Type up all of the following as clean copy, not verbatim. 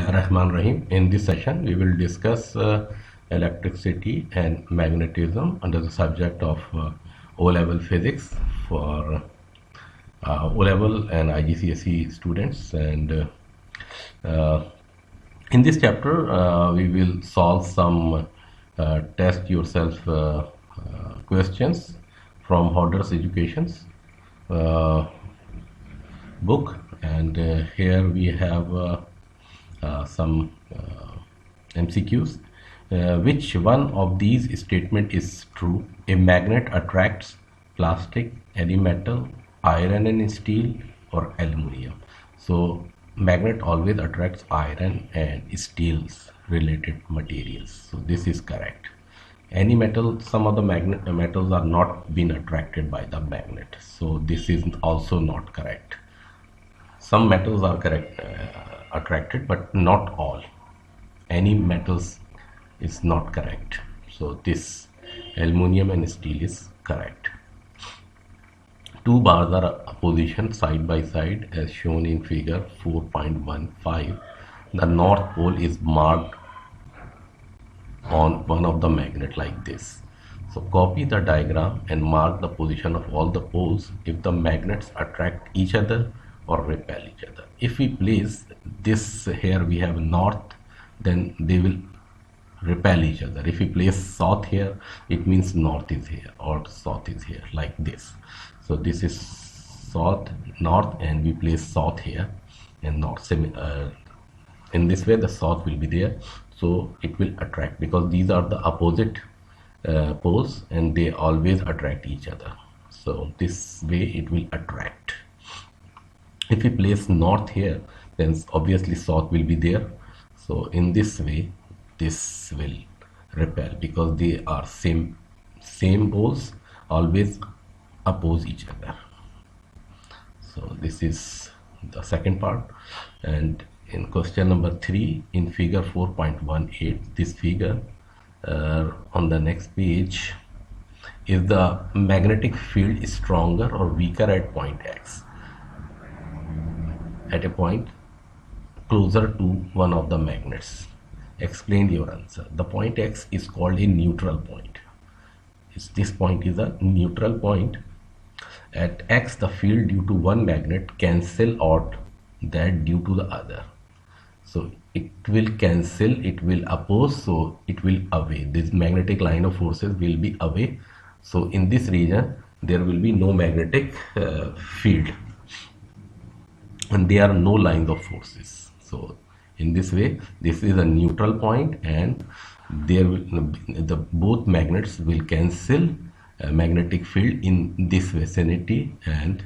Bismillahirrahmanirrahim. In this session, we will discuss electricity and magnetism under the subject of O-level physics for O-level and IGCSE students. And in this chapter, we will solve some test yourself questions from Hodder's Education's book. And here we have some MCQs. Which one of these statement is true? A magnet attracts plastic, any metal, iron and steel, or aluminum. So magnet always attracts iron and steels related materials. So this is correct. Any metal, some of the metals are not been attracted by the magnet. So this is also not correct. Some metals are attracted, but not all. Any metals is not correct. So this aluminum and steel is correct. Two bars are positioned side by side as shown in figure 4.15. The north pole is marked on one of the magnet like this. So copy the diagram and mark the position of all the poles if the magnets attract each other or repel each other. If we place this here, we have north, then they will repel each other. If we place south here, it means north is here or south is here, like this. So this is south, north, and we place south here and north. In this way the south will be there, so it will attract, because these are the opposite poles and they always attract each other. So this way it will attract. If we place north here, then obviously south will be there. So in this way this will repel, because they are same poles always oppose each other. So this is the second part. And in question number 3 in figure 4.18, this figure on the next page, is the magnetic field stronger or weaker at point X? At a point closer to one of the magnets. Explain your answer. The point X is called a neutral point. This point is a neutral point. At X, the field due to one magnet cancel out that due to the other. So it will cancel, it will oppose, so it will away. This magnetic line of forces will be away. So in this region there will be no magnetic field, and there are no lines of forces. So in this way this is a neutral point, and there will both magnets will cancel magnetic field in this vicinity, and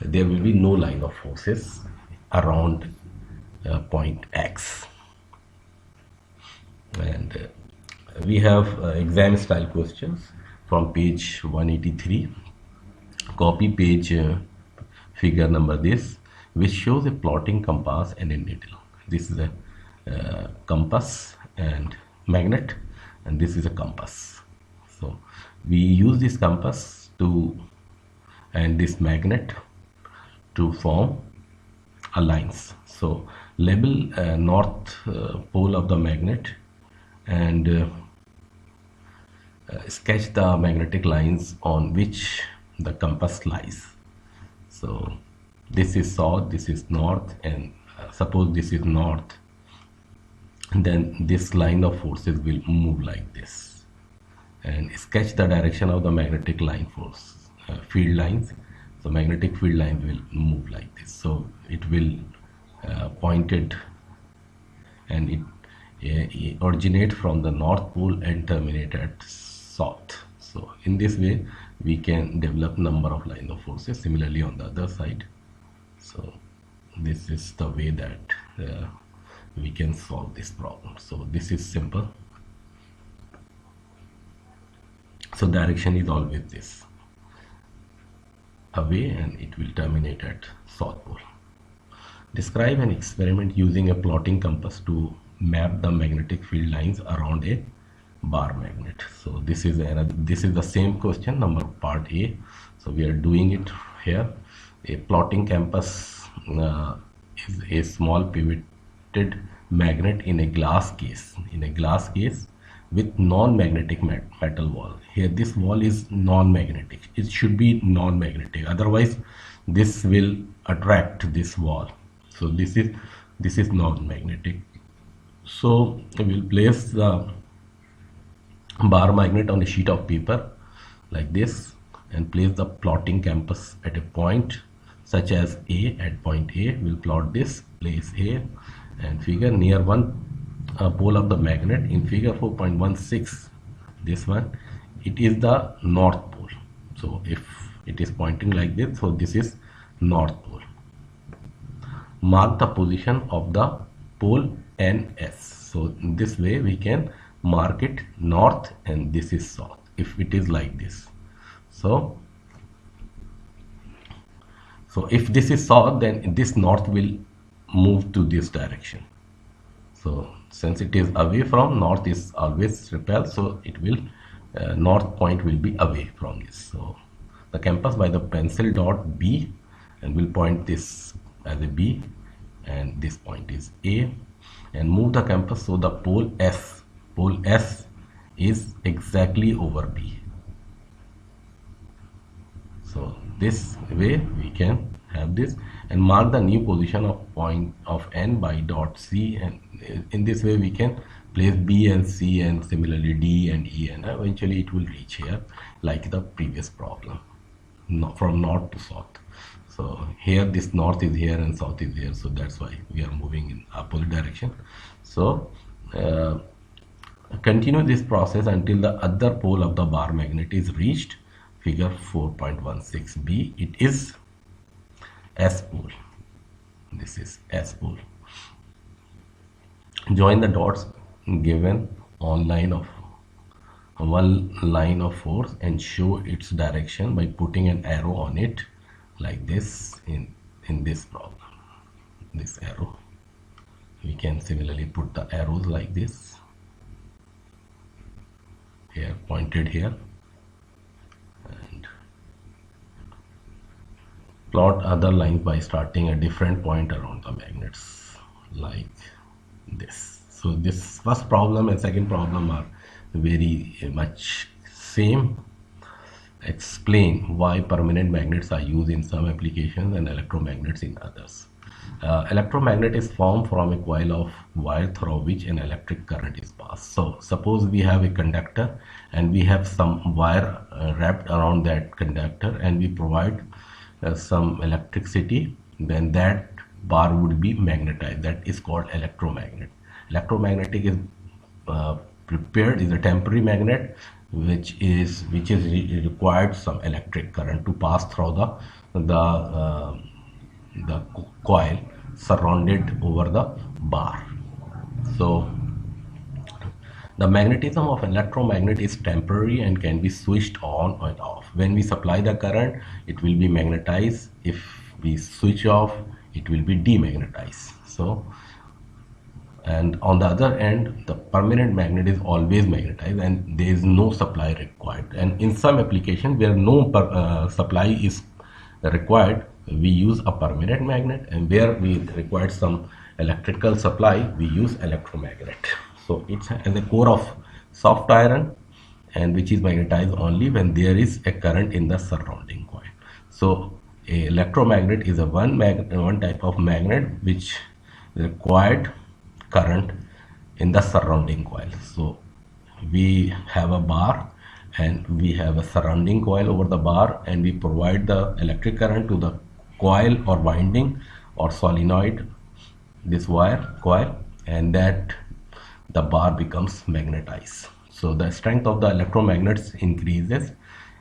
there will be no line of forces around point X. And we have exam style questions from page 183. Copy page figure number this, which shows a plotting compass and a needle. This is a compass and magnet, and this is a compass. So we use this compass and this magnet to form a lines. So label north pole of the magnet and sketch the magnetic lines on which the compass lies. So this is south, this is north, and suppose this is north, and then this line of forces will move like this, and sketch the direction of the magnetic line force field lines. So magnetic field line will move like this. So it will pointed, and it originate from the north pole and terminate at south. So in this way we can develop number of line of forces. Similarly on the other side. So this is the way that we can solve this problem. So this is simple. So direction is always this, away, and it will terminate at south pole. Describe an experiment using a plotting compass to map the magnetic field lines around a bar magnet. So this is the same question, number part A. So we are doing it here. A plotting compass is a small pivoted magnet in a glass case, with non-magnetic metal wall. Here this wall is non-magnetic. It should be non-magnetic, otherwise this will attract this wall. So this is non-magnetic. So we will place the bar magnet on a sheet of paper like this and place the plotting compass at a point such as A. At point A, we'll plot this, place A and figure near one pole of the magnet. In figure 4.16, this one, it is the north pole. So if it is pointing like this, so this is north pole. Mark the position of the pole NS. So in this way we can mark it north and this is south if it is like this. So if this is south, then this north will move to this direction. So since it is away from, north is always repel, so it will north point will be away from this. So the compass by the pencil dot B, and we'll point this as a B and this point is A, and move the compass so the pole S is exactly over B. So this way we can have this, and mark the new position of point of N by dot C, and in this way we can place B and C and similarly D and E, and eventually it will reach here like the previous problem, from north to south. So here this north is here and south is here, so that's why we are moving in opposite direction. So continue this process until the other pole of the bar magnet is reached. Figure 4.16b, it is S pole. This is S pole. Join the dots given on one line of force and show its direction by putting an arrow on it like this in this problem. This arrow, we can similarly put the arrows like this, here pointed here, and plot other lines by starting a different point around the magnets like this. So this first problem and second problem are very much same. Explain why permanent magnets are used in some applications and electromagnets in others. Electromagnet is formed from a coil of wire through which an electric current is passed. So suppose we have a conductor and we have some wire wrapped around that conductor, and we provide some electricity, then that bar would be magnetized. That is called electromagnet. Electromagnetic is prepared, is a temporary magnet which is required some electric current to pass through the coil surrounded over the bar. So the magnetism of electromagnet is temporary and can be switched on and off. When we supply the current, it will be magnetized. If we switch off, it will be demagnetized. So, and on the other end, the permanent magnet is always magnetized and there is no supply required. And in some application where no supply is required, we use a permanent magnet, and where we require some electrical supply, we use electromagnet. So it has a core of soft iron, and which is magnetized only when there is a current in the surrounding coil. So a electromagnet is a one type of magnet which required current in the surrounding coil. So we have a bar and we have a surrounding coil over the bar, and we provide the electric current to the coil or winding or solenoid, this wire coil, and that the bar becomes magnetized. So the strength of the electromagnets increases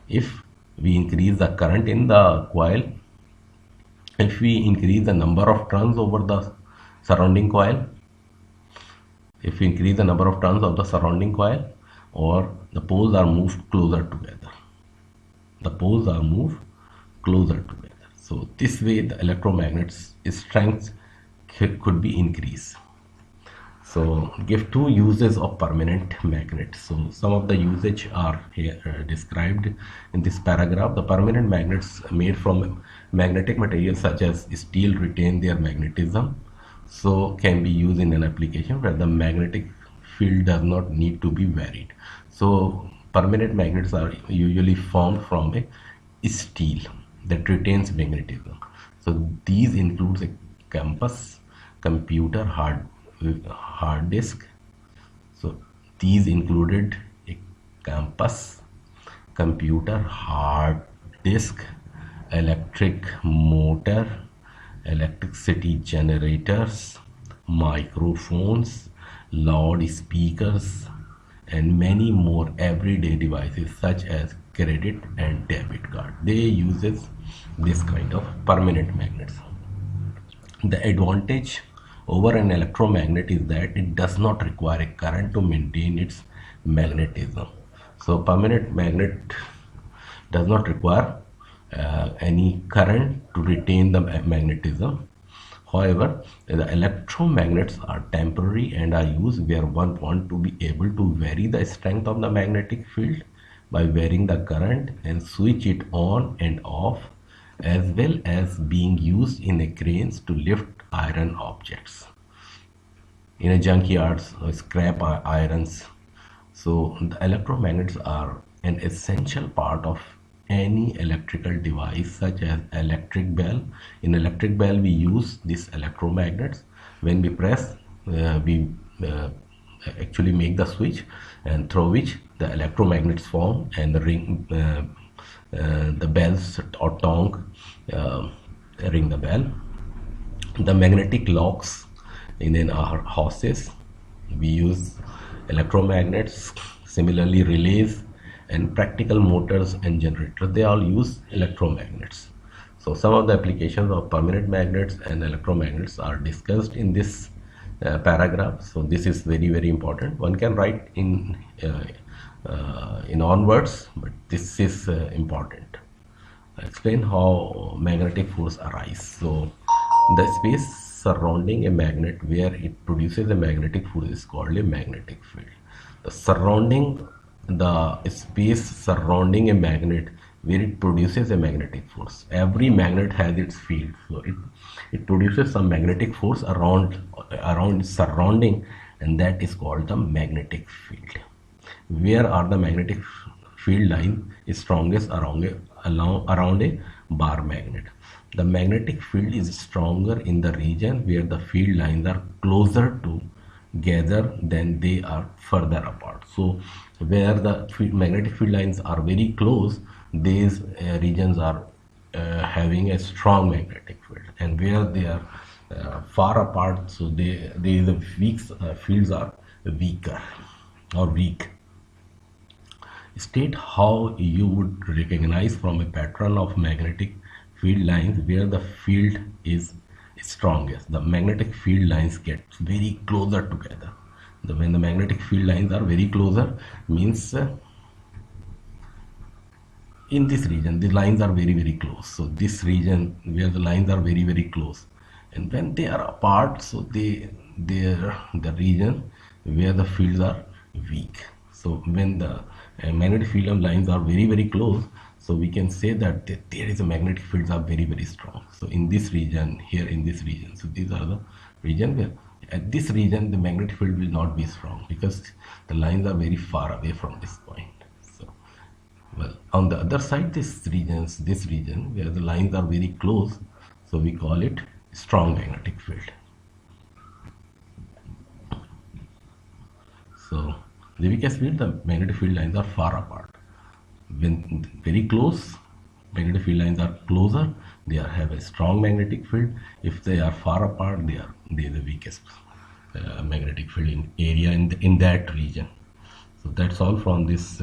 if we increase the current in the coil, if we increase the number of turns over the surrounding coil, if we increase the number of turns of the surrounding coil, or the poles are moved closer together. The poles are moved closer together. So this way the electromagnet's strength could be increased. So give two uses of permanent magnet. So some of the usage are here described in this paragraph. The permanent magnets made from magnetic materials such as steel retain their magnetism. so can be used in an application where the magnetic field does not need to be varied. So permanent magnets are usually formed from a steel that retains magnetism. So these includes a compass, computer, hard disk. So these included a compass, computer, hard disk, electric motor, electricity generators, microphones, loudspeakers, and many more everyday devices such as credit and debit card. They uses this kind of permanent magnets. The advantage over an electromagnet is that it does not require a current to maintain its magnetism. So permanent magnet does not require any current to retain the magnetism. However, the electromagnets are temporary and are used where one wants to be able to vary the strength of the magnetic field by varying the current and switch it on and off, as well as being used in a cranes to lift iron objects in a junkyards or scrap irons. So the electromagnets are an essential part of any electrical device such as electric bell. In electric bell we use these electromagnets. When we press, we actually make the switch, and through which the electromagnets form and the ring, the bells or tongue ring the bell. The magnetic locks in our houses, we use electromagnets. Similarly, relays and practical motors and generators, they all use electromagnets. So some of the applications of permanent magnets and electromagnets are discussed in this paragraph. So this is very important. One can write in onwards, but this is important. Explain how magnetic force arise. So the space surrounding a magnet where it produces a magnetic force is called a magnetic field. The space surrounding a magnet where it produces a magnetic force. Every magnet has its field, so it produces some magnetic force around its surrounding, and that is called the magnetic field. Where are the magnetic field line is strongest? Around a bar magnet. The magnetic field is stronger in the region where the field lines are closer together than they are further apart. So where the magnetic field lines are very close, these regions are having a strong magnetic field, and where they are far apart, so the weak fields are weaker or weak. State how you would recognize from a pattern of magnetic field lines where the field is strongest. The magnetic field lines get very closer together. When the magnetic field lines are very closer, means in this region the lines are very close. So this region where the lines are very close, and when they are apart, so they are the region where the fields are weak. So when the magnetic field lines are very close, so we can say that there is a magnetic fields are very strong. So in this region, here in this region, so these are the region where at this region the magnetic field will not be strong because the lines are very far away from this point. So well, on the other side, this region where the lines are very close, so we call it strong magnetic field. So the weakest field, the magnetic field lines are far apart. When very close, magnetic field lines are closer, they have a strong magnetic field. If they are far apart, they are the weakest magnetic field in area in that region. So that's all from this